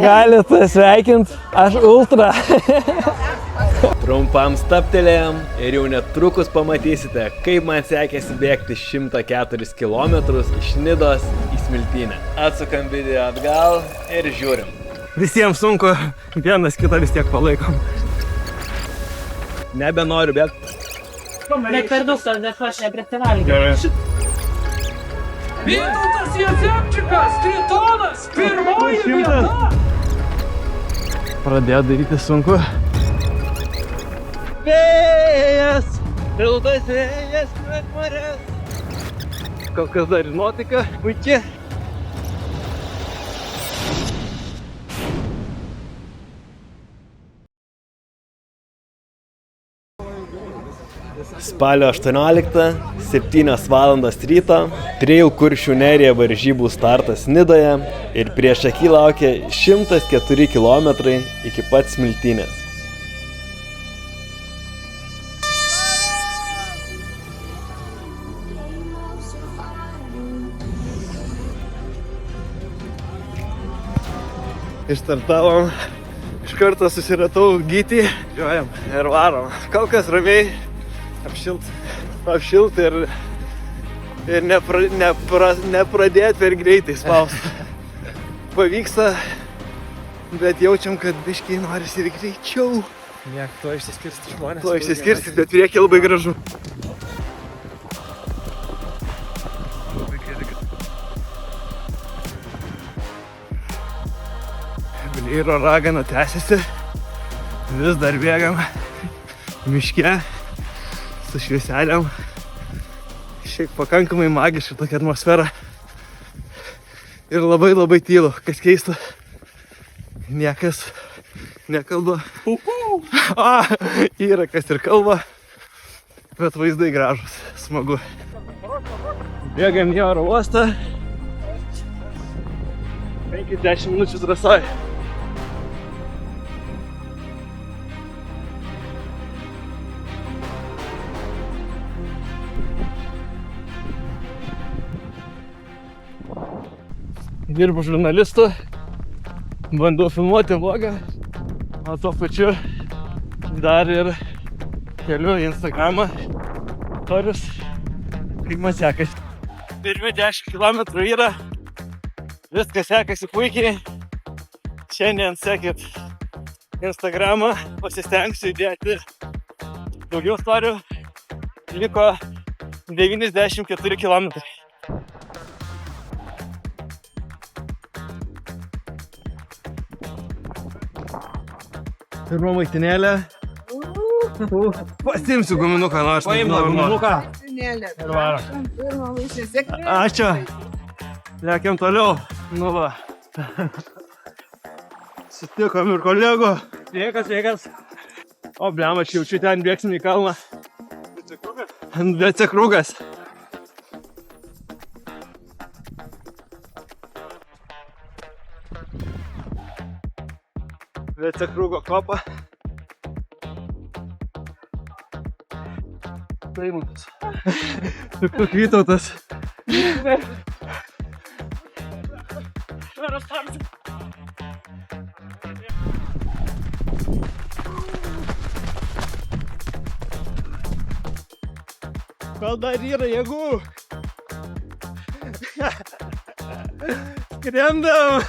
galit sveikinti, aš ultra. Trumpam staptelėjom ir jau netrukus pamatysite, kaip man sekėsi bėgti 104 km iš Nidos į Smiltynę. Atsukam video atgal ir žiūrim. Visiems sunku, vienas kitą vis tiek palaikom. Nebenoriu bėgti. Bet per daug tos dešos neprisivalgė. Gerai. Vytautas Jacemčikas, tritonas, pirmoji vieta! Pradėjo daryti sunku. Vėjas, pildas vėjas pret marias. Kol kas dar ir nuotaika puikia. Spalio 18, 7 valandos ryto, Trail Kuršių nerija varžybų startas Nidoje ir prieš akį laukia 104 km iki pat Smiltynės. Išstartavom, iš karto susiratau gytį, žiūrėjom ir varom. Kol kas ramiai. Apšilt ir nepradėti per greitai spausti. Pavyksta, bet jaučiam, kad biškiai norisi ir greičiau. Ne, to išsiskirsti žmonės. To išsiskirsti, bet priekį labai gražu. Blyro ragana tęsiasi. Vis dar bėgam miške. Su švieselėm. Šiaip pakankamai magiška tokia atmosfera. Ir labai tylu, kas keista. Niekas nekalba. Yra kas ir kalba. Bet vaizdai gražus, smagu. Bėgam į oro uostą. 50 minučių drąsoj. Dirbu žurnalistu, bandau filmuoti vlogą, o tuo pačiu dar ir keliu į Instagramą storius, kaip man sekasi. Pirmi 10 km yra, viskas sekasi puikiai. Šiandien sekit Instagramą, pasistengsiu įdėti daugiau storių, liko 94 km. Pirma maitinėlė. Pasimsiu guminuką, nors Paimna guminuką. Ir varom. Ačiū. Lėkiam toliau. Nu va. Sutikom ir kolegų. Sveikas. O blem, aš jaučiu, ten bėgsim į kalną. Becekrugas. Becekrugo kopą. Daimutis. Tuk Vytautas. Gal dar yra jėgų. Skrendam.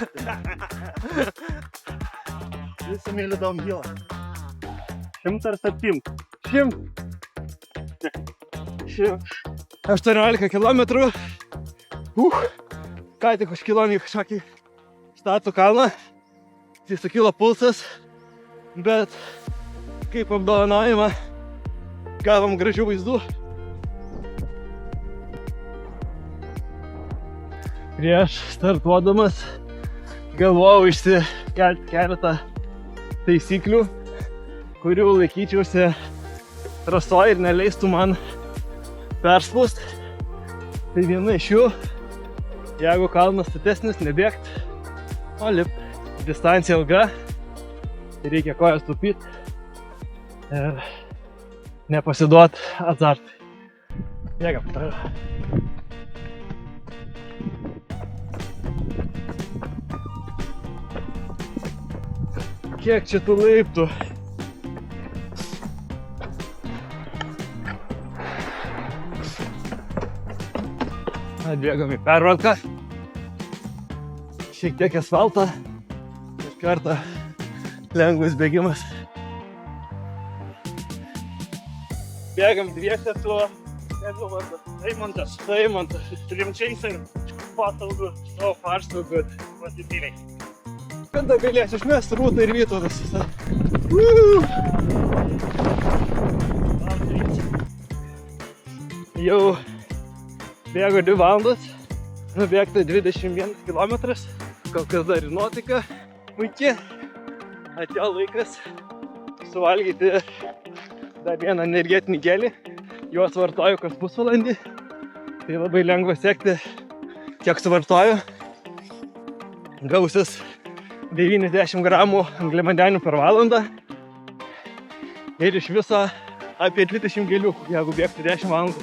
Visi mėly downhillą. 100 ar 7? 18 kilometrų. Ką tik užkilom į kažkokį statų kalną. Tai sukilo pulsas, bet kaip apdovanojimą gavom gražių vaizdų. Prieš startuodamas galvojau išsikelti keletą taisyklių, kurių laikyčiausi trasoj ir neleistų man perspaust. Tai viena iš jų, jeigu kalnas statesnis, nebėgt, o lipt. Distancija ilga, reikia kojas taupyt ir nepasiduot azartui. Bėgam. Kiek čia tų laiptų? Atbėgam į pervalką. Šiek tiek asfalto. Iš karto lengvas bėgimas. Bėgam dviese su Eimantas. Rimčiais ir patalgu. So far so good. Pozityviai. Kada galės išmest Rūta ir Vytautas. Jau bėgo 2 valandas. Nubėgta 21 km. Kol kas dar ir nuotaika puikiai. Atėjo laikas suvalgyti dar vieną energetinį gelį. Juos vartoju kas pusvalandį. Tai labai lengva sekti, kiek suvartoju. Gausis 90 gramų angliavandenių per valandą. Ir iš viso apie 20 gėlių, jeigu bėgti 10 valandų.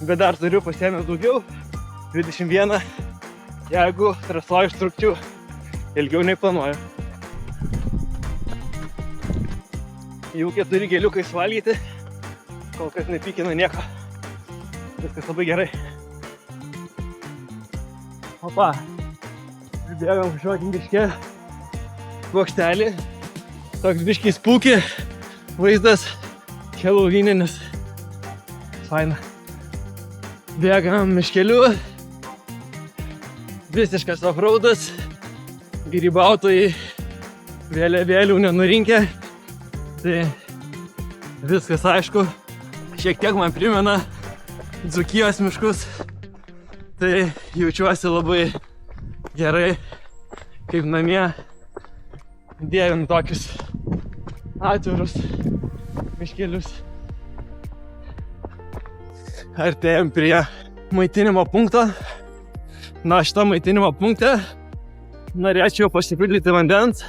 Bet dar turiu pasiėmęs daugiau. 21, jeigu trasoj užtrukčiau ilgiau nei planuoju. Jau 4 gėliukai suvalgyti, kol kas nepykina nieko. Viskas labai gerai. Opa, bėgam kažkokį biškę plokštelį. Toks biškis spūki, vaizdas helovyninis. Faina. Bėgam miškeliu. Visiškas offroadas. Grybautojai vėliavėlių nenurinkę. Tai viskas aišku. Šiek tiek man primena Dzūkijos miškus. Tai jaučiuosi labai gerai, kaip namie. Dievinu tokius atvirus miškelius. Artėjom prie maitinimo punkto. Na, šitą maitinimo punktą norėčiau pasipildyti vandens,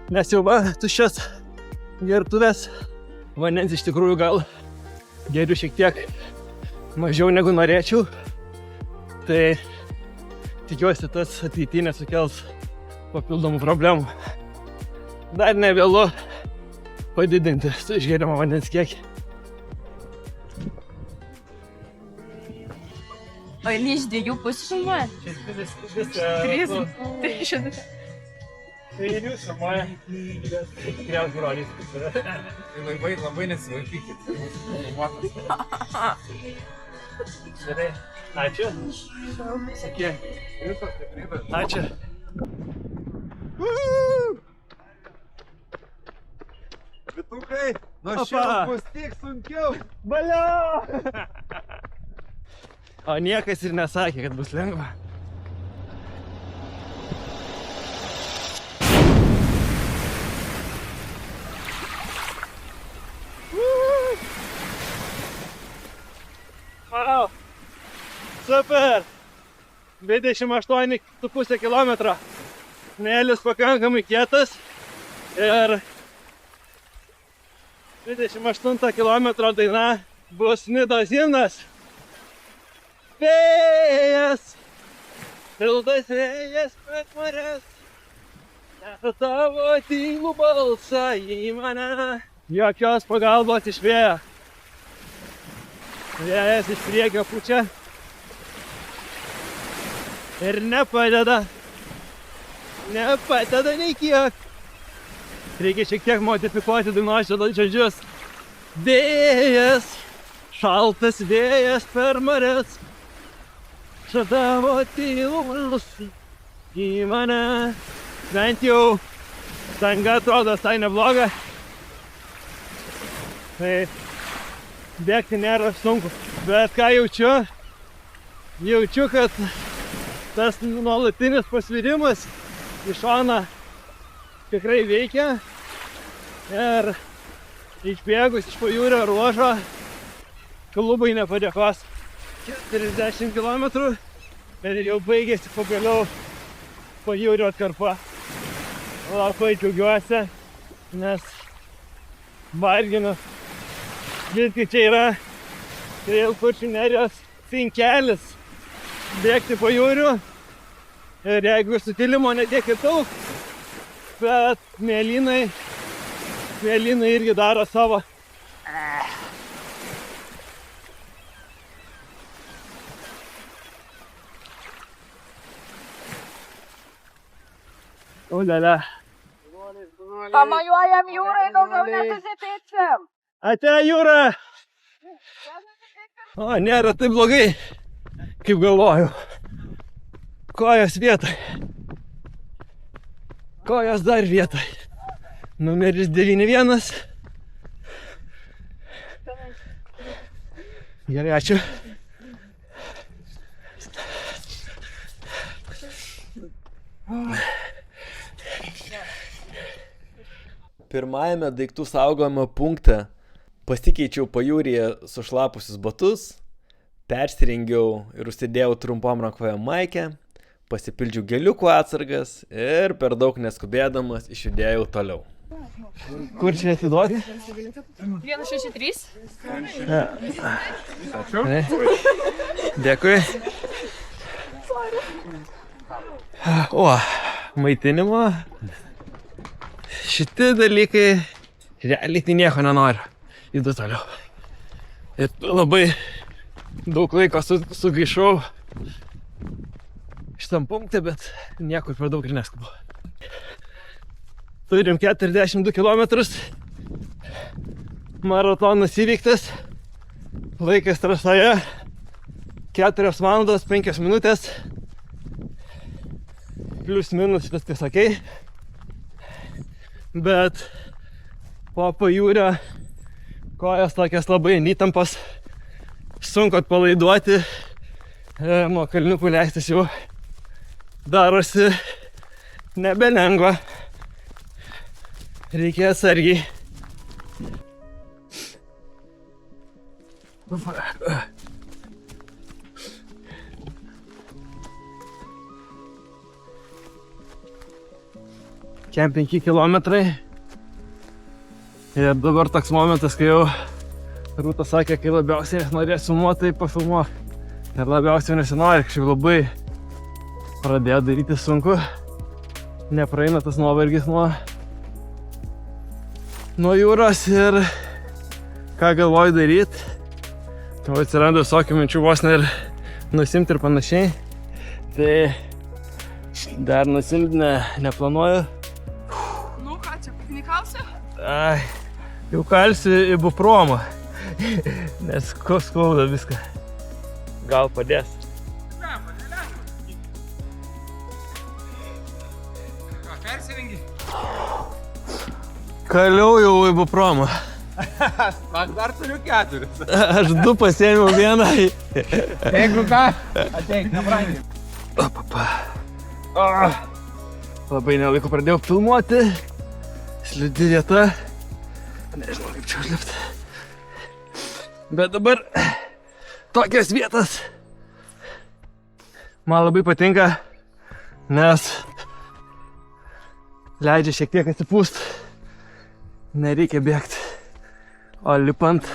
nes jau va, tuščias gertuvės. Vandens iš tikrųjų gal geriu šiek tiek mažiau negu norėčiau. Tai tikiuosi tas ateityje nesukels papildomų problemų. Dar nevėlu padidinti su išgeriamo vandens kiekį. O jinai iš 2 pusių filmuoja? Trys. Tai ir jūs filmuoja. Tikriausiai rodys. Labai nesivaikykit. Gerai. Ačiū. Sakė. Ačiū. Vitukai, nuo šiandien bus tik sunkiau. Balio! O niekas ir nesakė, kad bus lengva. Wow! Super! 28,5 km. Smėlis pakankamai kietas. Ir 28 km daina bus Nidos himnas. Vėjas, šiltas vėjas per marias, neša tavo tylų balsą į mane. Jokios pagalbos iš vėjo. Vėjas iš priekio pučia ir nepadeda nei kiek. Reikia šiek tiek modifikuoti dainos žodžius. Vėjas, šaltas vėjas per marias, neša tavo tylų balsą į mane. Bent jau danga atrodo visai nebloga. Tai bėgti nėra sunku. Bet ką jaučiu? Jaučiu, kad tas nuolatinis pasvirimas į šoną tikrai veikia. Ir išbėgus iš pajūrio ruožo klubai nepadėkos. 40 km ir jau baigėsi pagaliau pajūrio atkarpa. Labai džiaugiuosi, nes varginu. Visgi čia yra Trail Kuršių nerijos cinkelis bėgti pajūriu. Ir jeigu sutilimo netiek daug, bet mėlynai irgi daro savo. Ulele. Pamojuojam jūrai, daugiau nesusipėčiam. Ate jūra! O, nėra taip blogai, kaip galvoju. Kojos vietoj. Kojos dar vietoj. Numeris 91. Gerai, ačiū. Pirmajame daiktų saugojimo punkte pasikeičiau pajūryje sušlapusius batus, persirengiau ir užsidėjau trumpom rankovėm maikę, pasipildžiau geliukų atsargas ir per daug neskubėdamas išjudėjau toliau. Kur čia atiduoti? 163. Dėkui. O, maitinimo. Šitie dalykai realiai tai nieko nenoriu. Įdu toliau. Ir labai daug laiko sugaišau šitam punkte, bet niekur per daug ir neskubu. Turim 42 kilometrus. Maratonas įveiktas. Laikas trasoje 4 valandos 5 minutės. Plius minus viskas okei. Bet po pajūrio kojas tokias labai įtampos, sunku atpalaiduoti, nuo kalniukų leistis jau darosi nebelengva. Reikia atsargiai. Kem 5 kilometrai. Ir dabar toks momentas, kai jau Rūta sakė, kai labiausiai norės filmuoti, tai pafilmuok. Ir labiausiai nesinori, kažkaip labai pradėjo daryti sunku. Nepraeina tas nuovargis nuo jūros ir ką galvoju daryti. Jau atsiranda visokių minčių vos ir nusimti ir panašiai. Tai dar nusimti neplanuoju. Nu ką, čia piknikalsi? Ai, jau kalsiu ibupromą, nes skauda viską. Gal padės. Ką, persirengi? Kaliau jau ibupromą. Aš dar turiu 4. Aš 2 pasiėmiau vieną. Jeigu ką, ateik, nebrangiai. Labai nelaiku pradėjau filmuoti. Slidi vieta. Nežinau, kaip čia užlipti. Bet dabar tokios vietas man labai patinka, nes leidžia šiek tiek atsipūst. Nereikia bėgti. O lipant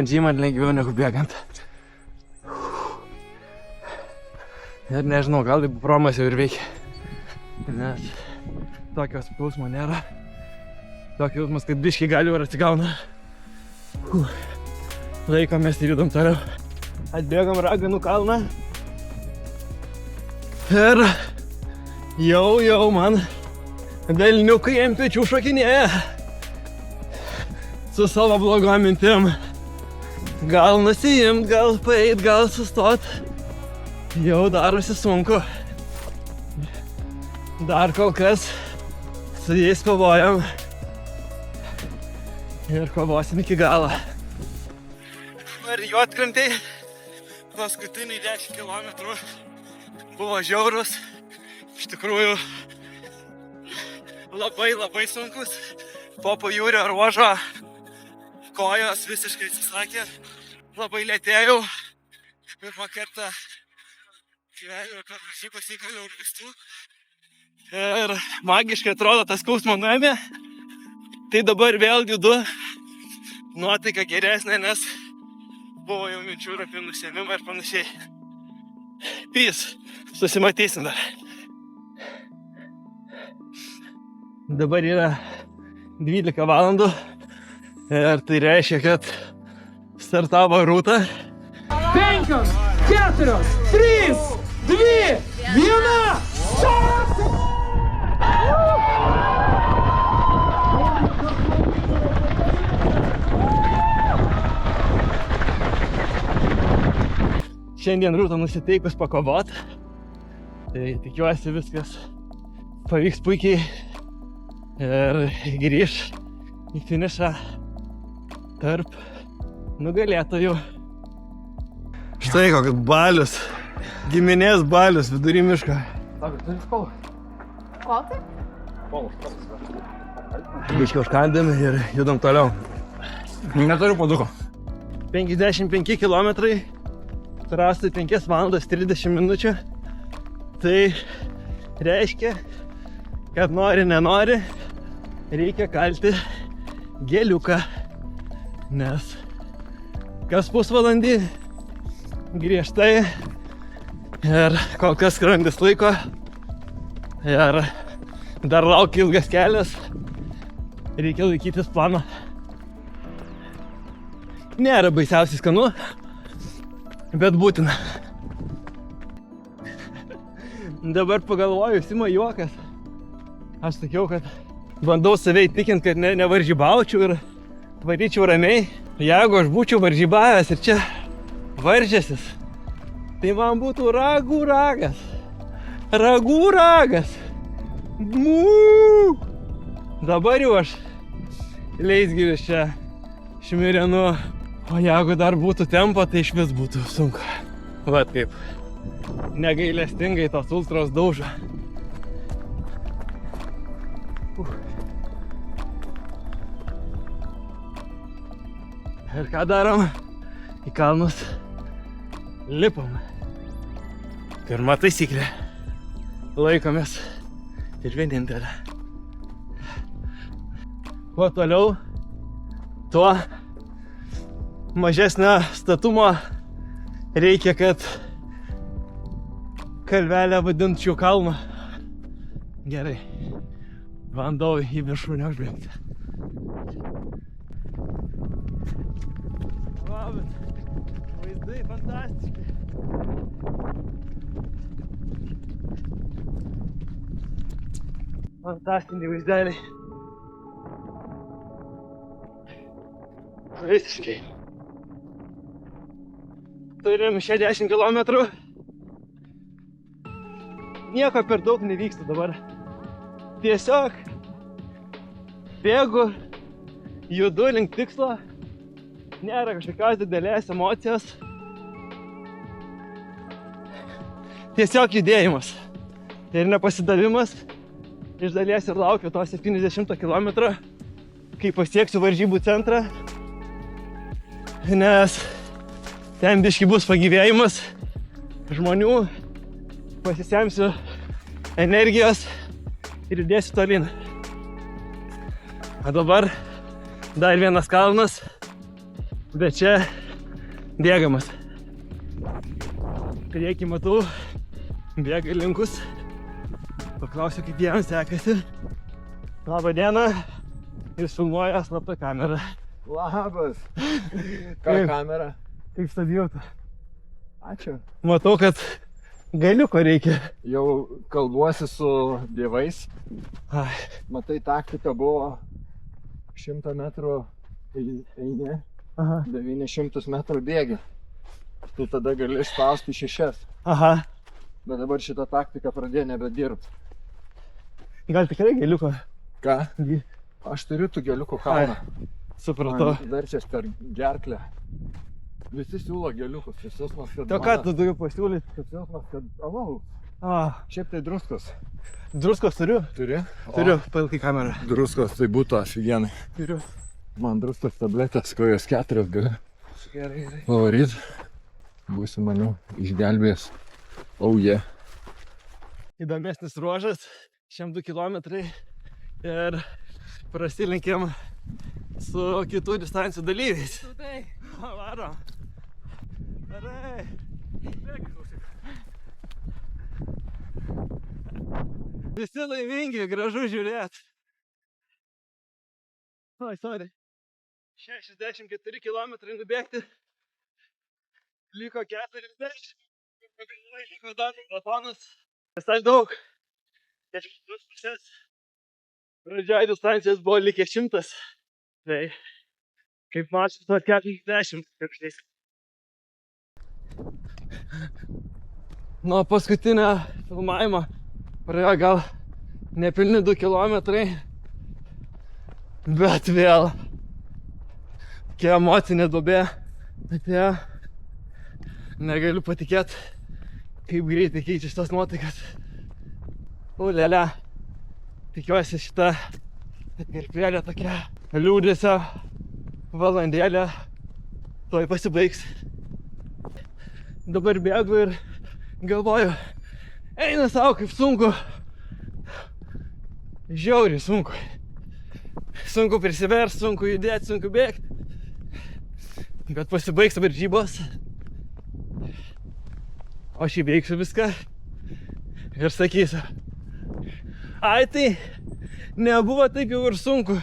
žymant lengviau negu bėgant. Ir nežinau, gal ibupromas jau ir veikia. Nes tokios skausmo nėra. Tokios jausmas, kad biškiai gali ir atsigauna. Laikomės ir judam toliau. Atbėgam Raganų kalną. Ir jau man velniukai ant pečių šokinėja. Su savo blogom mintim. Gal nusiimt, gal paeit, gal sustot. Jau darosi sunku. Dar kol kas su jais kovojam. Ir kovosim iki galo. Ir Juodkrantėj paskutiniai 10 kilometrų buvo žiaurus. Iš tikrųjų labai sunkus. Po pajūrio ruožo kojos visiškai atsisakė. Labai lėtėjau. Pirmą kartą gyvenime per varžybas įkaliau visų. Ir magiškai atrodo tas skausmo nuėmė. Tai dabar vėl judu. Nuotaika geresnė, nes buvo jau minčių ir apie nusiėmimą ir panašiai. Peace. Susimatysim dar. Dabar yra 12 valandų ir tai reiškia, kad startavo rūta. 5, 4, 3, 2, 1. Šiandien rūta nusiteikus pakovot. Tai tikiuosi viskas pavyks puikiai ir grįš į finišą tarp nugalėtojų. Štai koks balius, giminės balius vidury miško. Kol tai? Biškai užkandėm ir judam toliau. Neturiu paduko. 55 kilometrai, trasai 5 valandas 30 minučių. Tai reiškia, kad nori, nenori, reikia kalti geliuką, nes kas pusvalandį griežtai ir kol kas skrandis laiko ir dar laukia ilgas kelias, reikia laikytis plano. Nėra baisiausiai skanu, bet būtina. Dabar pagalvoju, Simo juokas. Aš sakiau, kad bandau save įtikinti, kad nevaržybaučiau ir varyčiau ramiai. Jeigu aš būčiau varžybavęs ir čia varžęsis, tai man būtų ragų ragas. Ragų ragas. Mū! Dabar jau aš leisgyvis čia šmirenu. O jeigu dar būtų tempo, tai iš vis būtų sunku. Vat kaip negailestingai tos ultros daužo. Ir ką darom? Į kalnus lipam. Pirma taisyklė. Laikomės ir vienintelė. Kuo toliau, tuo mažesnio statumo reikia, kad kalvelę vadinčiau kalną. Gerai. Bandau į viršūnę užbėgti. Va, bet vaizdai fantastiški. Fantastiniai vaizdeliai. Visiškai. Turim 60 km. Nieko per daug nevyksta dabar. Tiesiog bėgu, judu link tikslo. Nėra kažkokios didelės emocijos. Tiesiog judėjimas. Ir nepasidavimas. Iš dalies ir laukiu to 70 km, kai pasieksiu varžybų centrą. Nes ten biški bus pagyvėjimas žmonių, pasisemsiu energijos ir judėsiu tolyn. O dabar dar vienas kalnas, bet čia bėgamas. Priekį matau, bėga linkus. Paklausiu, kaip jiems sekasi. Labą dieną, jis filmuoja slaptą kamerą. Labas. Ką kamera? Kaip savijauta? Ačiū. Matau, kad galiuko reikia. Jau kalbuosi su dievais. Ai, Matai, taktika buvo 100 metrų eini, aha, 900 metrų bėgi. Tai tada gali išspausti 6. aha. Bet dabar šitą taktiką pradėjo nebedirbti. Gal tikrai galiuko? Ką? Aš turiu tų geliukų kalną. Supratau. Man verčias per gerklę. Visi siūlo geliukus. Visi jausmas, kad... Tai ką tu turiu pasiūlyti? Visi jausmas, kad... Alau. Šiaip tai druskos. Druskos turiu? Turi? Turiu, pailgai kamerą. Druskos tai būtų aфиgenai. Turiu. Man druskos tabletės, kojas 4 gali Gerai, gerai. pavaryt. Būsi, manau, išgelbės. Oh yeah. Įdomesnis ruožas, 102 kilometrai ir prasilenkėm su kitų distancijų dalyviais. Tai. Varom. Gerai. Visi laimingi, gražu žiūrėt. Oi, sorry. 64 km nubėgti. Liko 40. Liko dar maratonas. Visai daug. 4,5. Pradžioj distancijos buvo likę 100. Tai kaip mačiau, to 40 kažkaip. Nuo paskutinio filmavimo praėjo gal nepilni 2 kilometrai, bet vėl tokia emocinė duobė atėjo. Negaliu patikėti, kaip greitai keičia šitas nuotaikas. Ulele, tikiuosi šita atkarpėlė tokia liūdesio valandėlė tuoj pasibaigs. Dabar bėgu ir galvoju, eina savo kaip sunku. Žiauriai sunku. Sunku prisiverst, sunku judėti, sunku bėgti. Bet pasibaigs varžybos. O aš įveiksiu viską ir sakysiu, ai tai nebuvo taip jau ir sunku.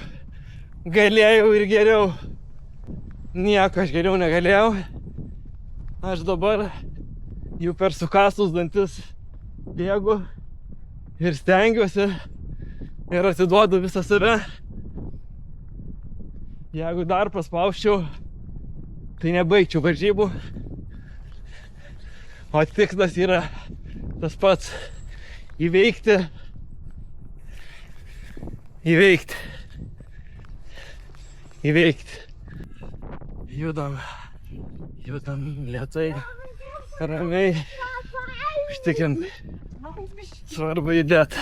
Galėjau ir geriau. Nieko aš geriau negalėjau. Aš dabar jau per sukąstus dantis bėgu ir stengiuosi ir atiduodu visą save. Jeigu dar paspausčiau, tai nebaigčiau varžybų. O tikslas yra tas pats – įveikti. Judam lėtai, ramiai, užtikrintai. Svarbu judėti.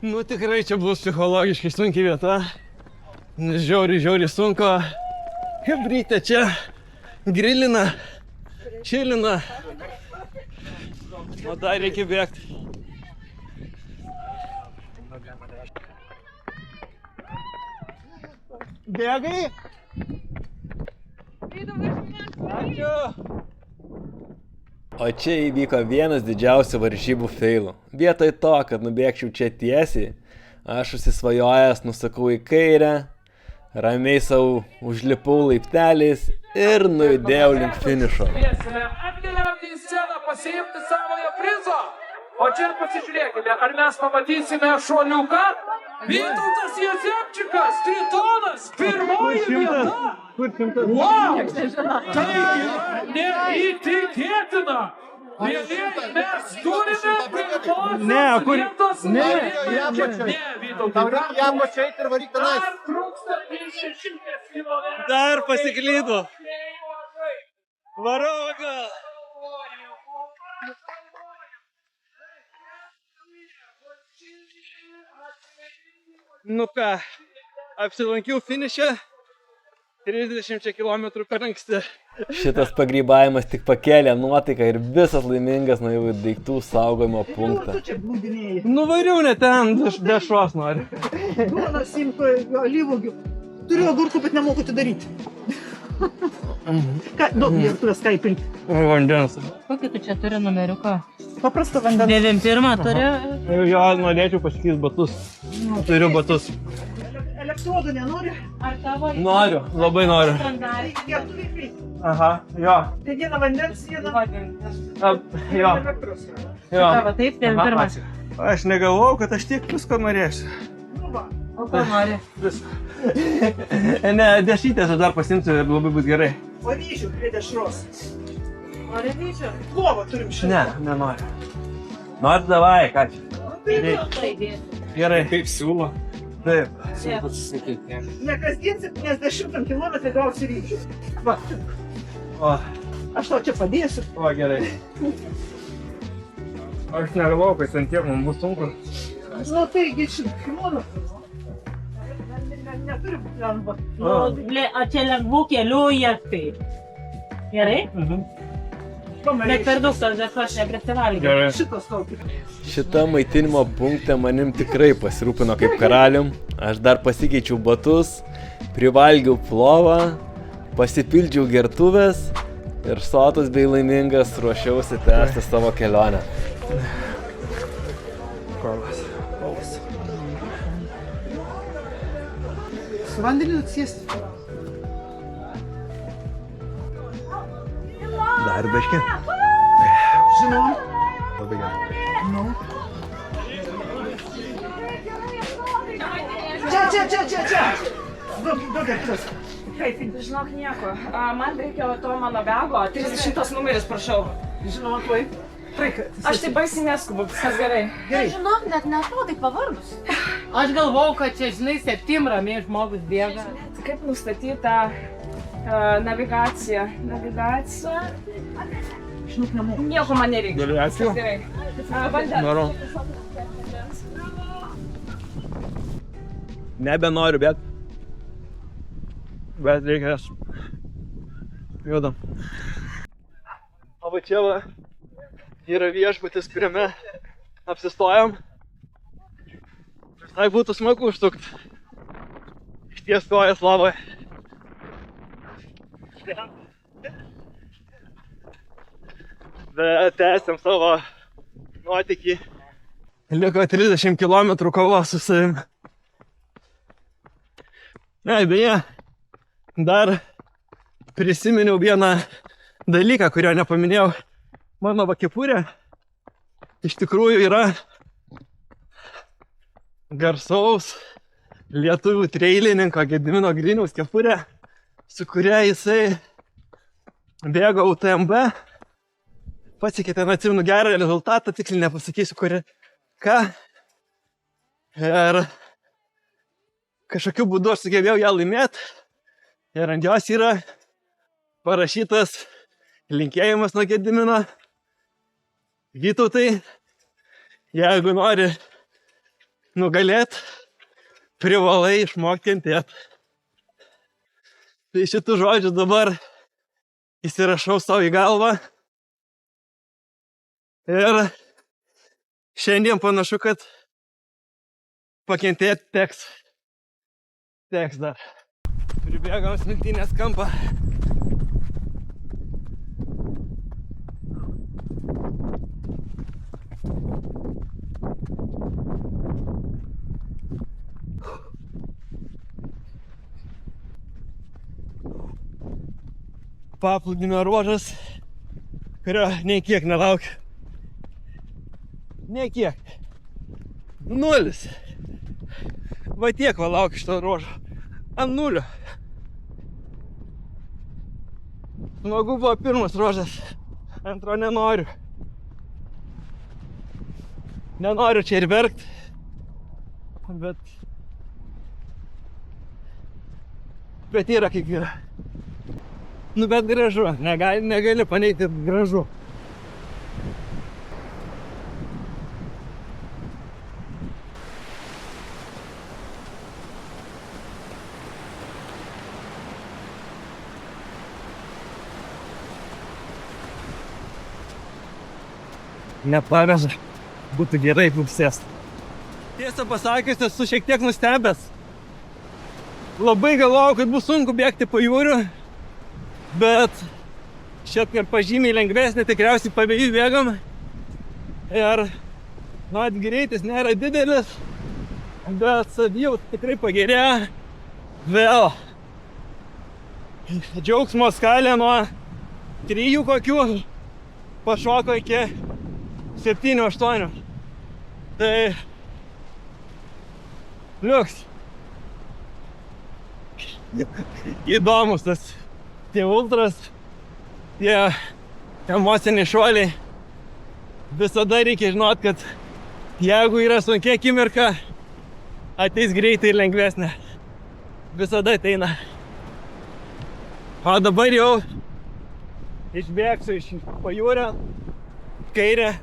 Nu tikrai čia bus psichologiškai sunki vieta. Nes žiauriai sunku. Hebrytė čia grilina, čilina. O dar reikia bėgti. Bėgai? Ačiū. O čia įvyko vienas didžiausių varžybų feilų. Vietoj to, kad nubėgčiau čia tiesiai, aš užsisvajojęs nusakau į kairę, ramiai savo užlipau laipteliais ir nujudėjau link finišo. Atkeliauti į sceną, pasiimti savojo prizo. O čia pasižiūrėkime, ar mes pamatysime šuoliuką. Vytautas Jezepčikas, tritonas, pirmoji vieta. Wow! Tai yra neįtikėtina. Mielieji, mes turime pirmos vietos. Ne, Vytautai. Jam pačiai ir varyk tenais. Dar trūksta 600 km. Dar pasiklydo. Varau atgal. Nu ką, apsilankiau finiše 30 km per anksti. Šitas pagrybavimas tik pakėlė nuotaiką ir visas laimingas nuėjau į daiktų saugojimo punktą. Nuvariau ne ten, dešros noriu. Duonas imtų alyvuogių. Turiu agurkų, bet nemoku atidaryti. Daug virtuvės ką įpilti? Vandens. Kokį tu čia turi numeriuką? Paprastą vandens. 91 turi. Jo, norėčiau pasikeisti batus. Turiu batus. Elektrodų nenori? Ar tavo? Noriu, labai noriu. Gertuvė įpilti. Aha, jo. Tai viena vandens, viena Jo. elektros. Tavo taip, 91. Aš negalvojau, kad aš tiek visko norėsiu. Nu va. O ko nori? Ne, dešrytės aš dar pasimsiu ir labai bus gerai. O vyžių prie dešros. Nori vyčio? Lovą turim šitą. Ne, nenoriu. Nors davai, ką čia? Gerai. Kaip siūlo. Taip. Ne kasdien 70 km gausi ryžių. Va, O, aš tau čia padėsiu. gerai. Aš negalvojau, kad ant tiek man bus sunku. Nu taigi, kilometrų. Neturi būti lengva. O čia lengvų kelių ieškai. Gerai? Bet per daug tos dešros neprisivalgė. Gerai. Šitas tau tik. Šita maitinimo punkte manim tikrai pasirūpino kaip karalium. Aš dar pasikeičiau batus, privalgiau plovą, pasipildžiau gertuvės ir sotus bei laimingas ruošiausi tęsti savo kelionę. Su vandeniu atsėsti. Dar biškį. Žinau. Labai gerai. Nu. Čia. Duok aktas. Kaip, žinok nieko. Man reikia to mano bego. 30 numeris, prašau. Žinau, tuoj. Aš tai baisiai neskubu, viskas gerai. Gerai. Žinok, net netrodai pavargus. Aš galvau, kad čia, žinai, 7 ramiai žmogus bėga. Kaip nustatyta navigacija? Žinok, nemoku. Nieko man nereikia. Navigacija? Viskas gerai. Vandens. Noro. Nebenoriu, Bet reikės. Judam. O va čia va yra viešbutis, kuriame apsistojom. Tai būtų smagu užsukt. Išties kojas lavoje. Bet tęsiam savo nuotykį. Liko 30 km kovos su savim. Ne, beje, dar prisiminiau vieną dalyką, kurio nepaminėjau. Mano va kepurė iš tikrųjų yra garsaus lietuvių treilininko Gedimino Griniaus kepurė, su kuria jisai bėgo UTMB. Pasiekė ten, atsimenu, gerą rezultatą, tiksliai nepasakysiu, ką. Ir kažkokiu būdu aš sugebėjau ją laimėti. Ir ant jos yra parašytas linkėjimas nuo Gedimino. Vytautai, jeigu nori nugalėti, privalai išmokti kentėti. Tai šitų žodžių dabar įsirašau savo į galvą. Ir šiandien panašu, kad pakentėti teks. Teks dar. Pribėgam smiltynės kampą. Paplūdimio ruožas, kurio nei kiek nelaukiu. Nei kiek. Nulis. Va tiek va laukiu šito ruožo. Ant nulio. Smagu buvo pirmas ruožas. Antro nenoriu. Nenoriu čia ir verkt. Bet yra kaip yra. Nu bet gražu. Negali paneigti, gražu. Nepaveža. Būtų gerai apsėst. Tiesą pasakius, esu šiek tiek nustebęs. Labai galvojau, kad bus sunku bėgti po jūriu, bet šią atkarpą žymiai lengvesnė, tikriausiai pavėjų bėgam. Ir greitis nėra didelis, bet savijauta tikrai pagerėjo. Vėl džiaugsmo skalė nuo 3 kokių pašoko iki 7-8. Tai liuks. Įdomus tie ultras, tie emociniai šuoliai. Visada reikia žinot, kad jeigu yra sunkia akimirka, ateis greitai ir lengvesnė. Visada ateina. O dabar jau išbėgsiu iš pajūrio, kairė,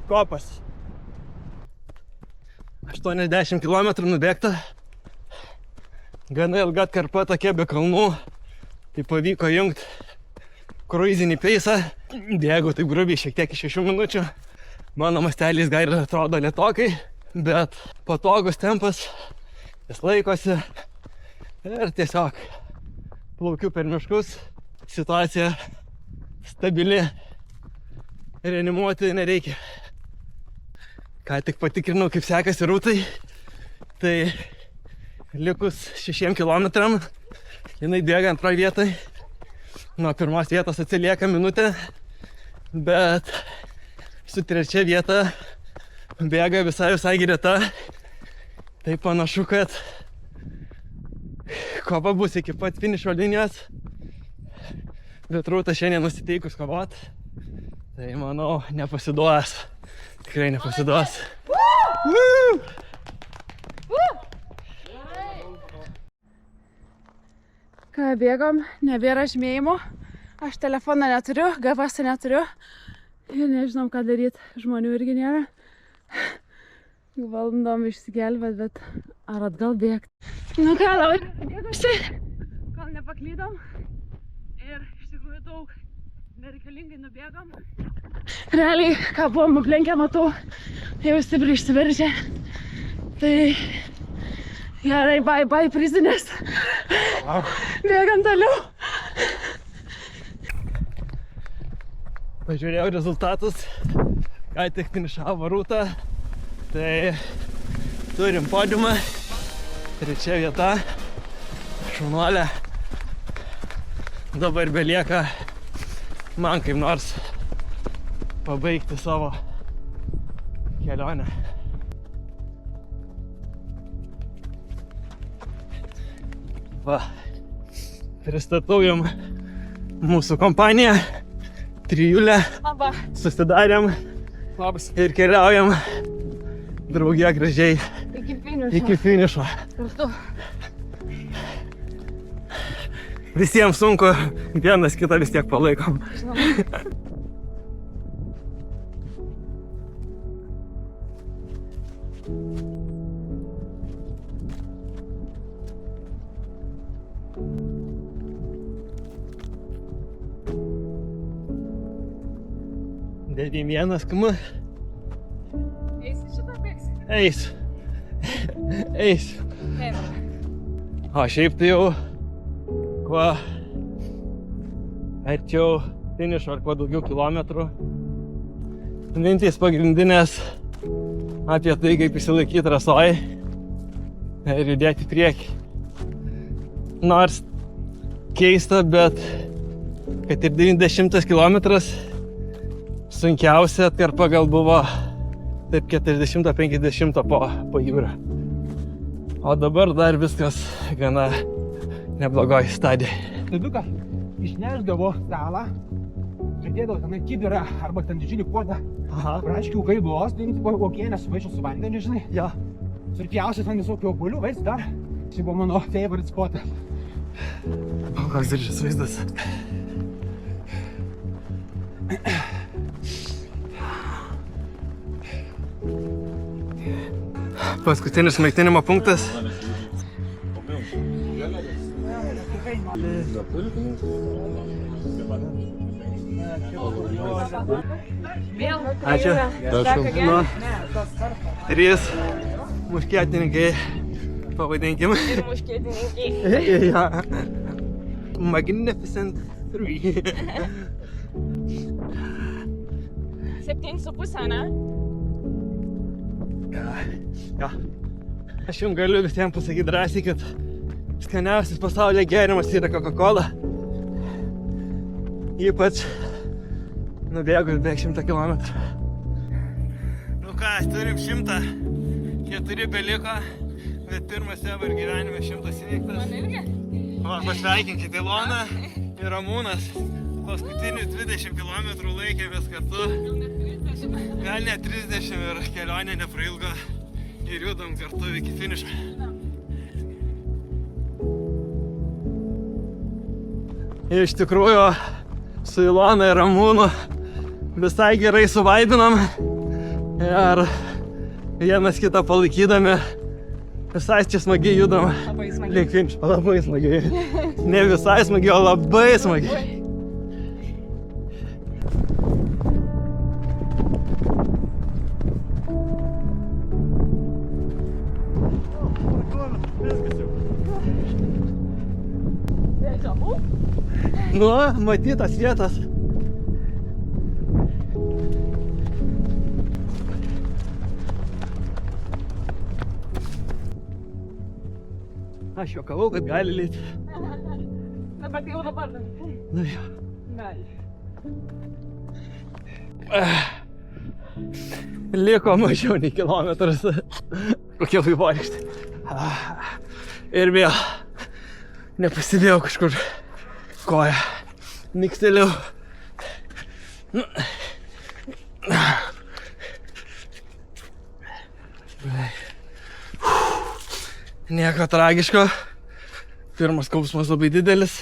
kopas. 80 km nubėgta. Gana ilga atkarpa tokia be kalnų. Tai pavyko jungti kruizinį peisą. Bėgau taip grubiai šiek tiek iš 6 minučių. Mano mastelės gal ir atrodo lėtokai, bet patogus tempas, jis laikosi. Ir tiesiog plaukiu per miškus. Situacija stabili. Reanimuoti nereikia. Ką tik patikrinau, kaip sekasi rūtai. Tai likus 6 kilometram, jinai bėga antroje vietoje. Nuo pirmos vietos atsilieka minutę, bet su trečia vieta bėga visai greta. Tai panašu, kad kova bus iki pat finišo linijos, bet Rūta šiandien nusiteikus kovot. Tai manau, nepasiduos. Tikrai nepasiduos. Ką bėgom, nebėra žymėjimų. Aš telefoną neturiu, GPS neturiu. Ir nežinom, ką daryti. Žmonių irgi nėra. Valandom išsigelbėt, bet ar atgal bėgti? Nu ką, labai bėgusi, kol nepaklydom. Ir iš tikrųjų daug nereikalingai nubėgom. Realiai, ką buvom aplenkę, matau, jau stipriai išsiveržė. Tai gerai, bye prizinės. Bėgam toliau. Pažiūrėjau rezultatus, ką tik finišavo Rūta. Tai turim podiumą, trečia vieta, šaunuolė. Dabar belieka man kaip nors pabaigti savo kelionę. Va, pristatau jum mūsų kompaniją, trijulę. Labą. Susidarėm ir keliaujam drauge gražiai iki finišo. Kartu. Visiems sunku, vienas kitą vis tiek palaikom. Devym vienas km. Eisi šitą bėgsi? Eisiu. O šiaip tai jau kuo arčiau finišo ar kuo daugiau kilometrų. Mintys pagrindinės apie tai, kaip išsilaikyti trasoj ir judėti į priekį. Nors keista, bet kad ir 90 kilometras sunkiausia atkarpa gal buvo taip 40-50 po jūrą. O dabar dar viskas gana neblogoj stadijai. Taduką išnešdavo stalą, pridėdavo tenai kibirą arba ten didžiulį puodą. Praškių gaidos, tai uogienę sumaišo su vandeniu, žinai. Jo. Surpjausia ten visokių obuolių, vaizd dar. Tai buvo mano favorite spotas. O koks gražus vaizdas. Paskutinis maitinimo punktas. Ačiū. Nu, 3 muškietininkai, pavadinkim. Ir muškietininkai. Ja. Magnificent 3. 7,5, ne? Ja. Aš jums galiu visiems pasakyti drąsiai, kad skaniausias pasaulyje gėrimas yra Coca-Cola. Ypač nubėgus beveik 100 kilometrų. Nu ką, turim 100. 4 beliko, bet pirmas ever gyvenime 100 įveiktas. Man irgi? Va, pasveikinkite Iloną ir Ramūnas. Paskutinius 20 km laikėmės kartu. Gal net 30 ir kelionė neprailgo ir judam kartu iki finišo. Iš tikrųjų, su Ilona ir Ramūnu visai gerai suvaibinam ir vienas kitą palaikydami visai čia smagiai judam link finišo. Labai smagiai. Ne visai smagiai, o labai smagiai. Nu, matytas vietas. Aš juokavau, kad gali lyti. Dabar jau dabar. Na jo. Gali. Liko mažiau nei kilometras. Kokie vaivorykštė. Ir vėl nepasidėjau kažkur koją. Mikseliau. Nieko tragiško. Pirmas skausmas labai didelis.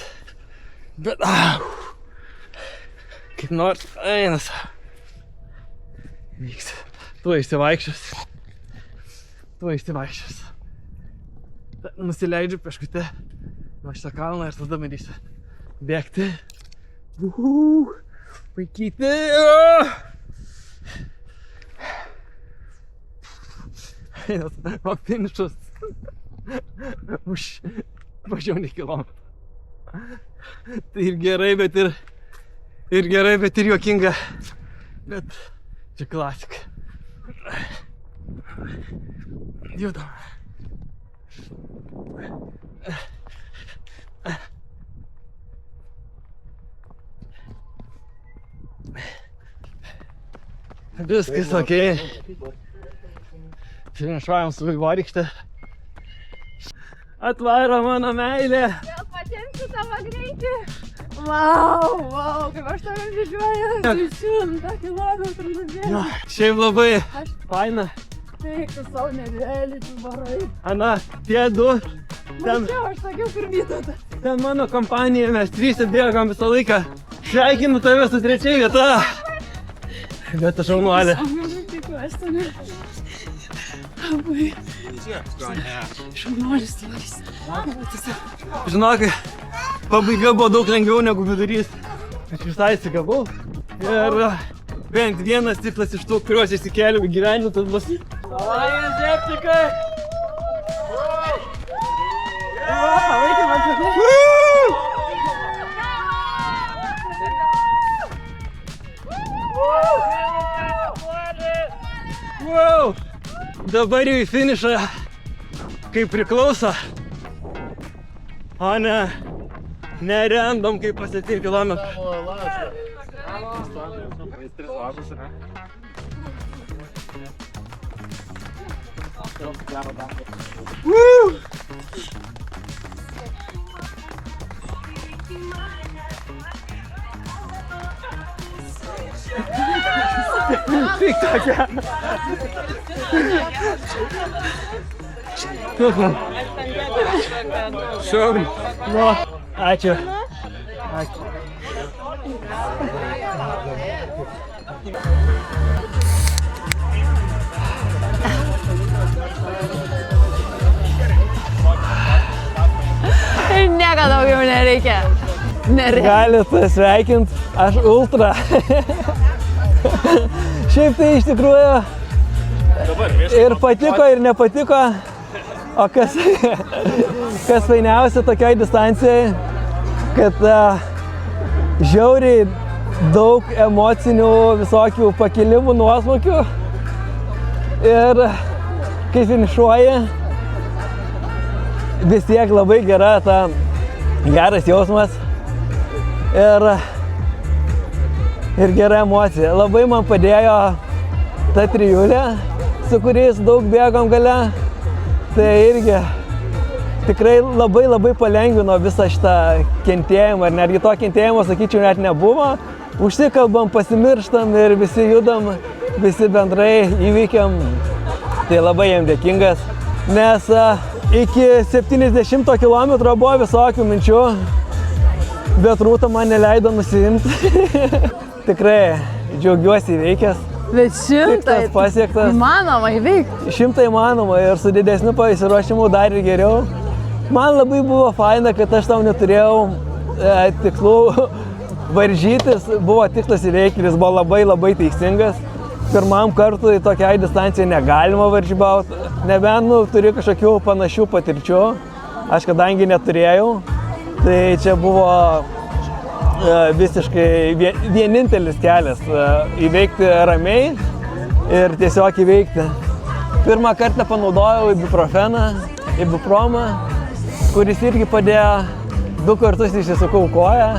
Bet kaip nors einas. Vyks. Tuo išsivaikščios. Nusileidžiu peškute nuo šitą kalną ir tada bandysiu bėgti. Vaikyti. O finišas už mažiau nei kilometrą. Tai ir gerai, bet ir juokinga. Bet čia klasika. Judam. Viskas okei. Finišuojam su vaivorykšte. Atvaro mano meilė. Vėl patempsiu tavo greitį. Vau, kaip aš tave žiūrėjau. 100 kilometrų nubėgau. Šiaip labai faina. Taip, tu savo nevėlį, tu varai. Ana, tie du. Mačiau, aš sakiau, kur Vytautas. Ten mano kompanija, mes 3 bėgam visą laiką. Sveikinu tave su 3 vieta. Bet aš šaunuolė. Tikiuosi, ne. Labai. Šaunuolis tvarys. Žinok, pabaiga buvo daug lengviau negu vidurys. Aš visai įsigavau. Ir bent vienas tikslas iš tų, kuriuos įsikėliau į gyvenimą, tas bus. Savaitės septikai! Wow! Dabar jau į finišą kaip priklauso, o ne random kaip po 7 kilometrų. Tik tokia. Sorry. No, ačiū. Ačiū. Ir nieko daugiau nereikia. Galit sveikint, aš ultra. Šiaip tai iš tikrųjų ir patiko, ir nepatiko. O kas fainiausia tokioj distancijai, kad žiauriai daug emocinių visokių pakilimų, nuosmukių. Ir kai finišuoji, vis tiek labai geras jausmas ir gera emocija. Labai man padėjo ta trijulė, su kuriais daug bėgom gale. Tai irgi tikrai labai palengvino visą šitą kentėjimą. Ir netgi to kentėjimo, sakyčiau, net nebuvo. Užsikalbam, pasimirštam ir visi judam, visi bendrai įvykiam. Tai labai jam dėkingas. Nes iki 70 km buvo visokių minčių, bet Rūta man neleido nusiimti. Tikrai džiaugiuosi įveikęs. Bet 100 pasiektas. Įmanoma įveikti. 100 įmanoma ir su didesniu pasiruošimu dar ir geriau. Man labai buvo faina, kad aš tau neturėjau tikslų varžytis. Buvo tikslas įveikti ir jis buvo labai teisingas. Pirmam kartui tokiai distancijai negalima varžybauti. Nebent turi kažkokių panašių patirčių. Aš kadangi neturėjau, tai čia buvo visiškai vienintelis kelias įveikti ramiai ir tiesiog įveikti. Pirmą kartą panaudojau ibuprofeną, ibupromą kuris irgi padėjo 2 kartus išsisukau koją.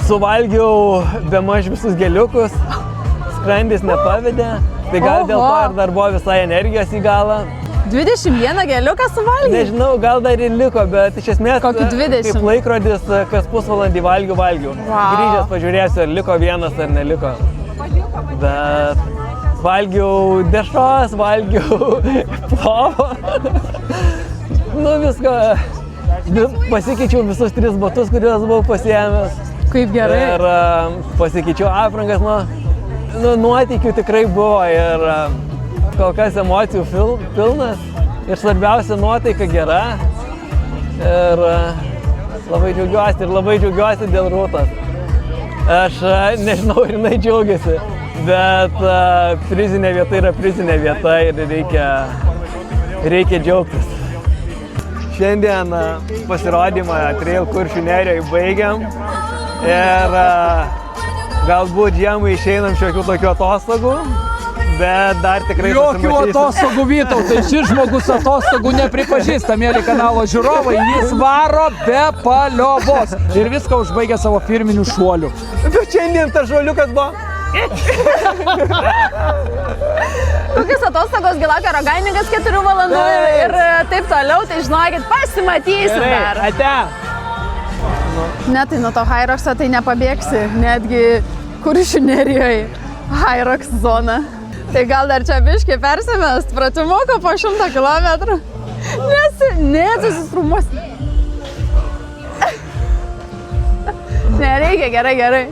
Suvalgiau bemaž visus geliukus, skrandis nepavedė, tai gal dėl to ir dar buvo visai energijos į galą. 21 geliuką suvalgiai? Nežinau, gal dar ir liko, bet iš esmės Kokį 20? Kaip laikrodis, kas pusvalandį valgiau. Grįžęs pažiūrėsiu, ar liko vienas ar neliko. Bet valgiau dešros, valgiau plovą. Nu visko. Pasikeičiau visus 3 batus, kuriuos buvau pasiėmęs. Kaip gerai. Ir pasikeičiau aprangas, nuotykių tikrai buvo ir kol kas emocijų pilnas ir svarbiausia nuotaika gera. Ir labai džiaugiuosi dėl Rūtos. Aš nežinau, ar jinai džiaugiasi, bet prizinė vieta yra prizinė vieta ir reikia džiaugtis. Šiandien pasirodymą Trail Kuršių nerijoje baigiam ir galbūt žiemą išeinam šiokių tokių atostogų, bet dar tikrai Jokių atostogų, Vytautai, šis žmogus atostogų nepripažįsta, mėly kanalo žiūrovai, jis varo be paliovos ir viską užbaigia savo firminių šuolių. Bet šiandien tas žuoliukas buvo. Kokios atostogos Gilakio Ragainikas 4 valandų ir taip toliau, tai žinokit, pasimatysim dar. Ate. Ne, tai nuo to Hyroxo tai nepabėgsi, netgi Kuršių nerijoje Hyrox zona. Tai gal dar čia biškį persimest, pratimuko po 100 kilometrų. Nesusirumuosi. Nereikia, gerai.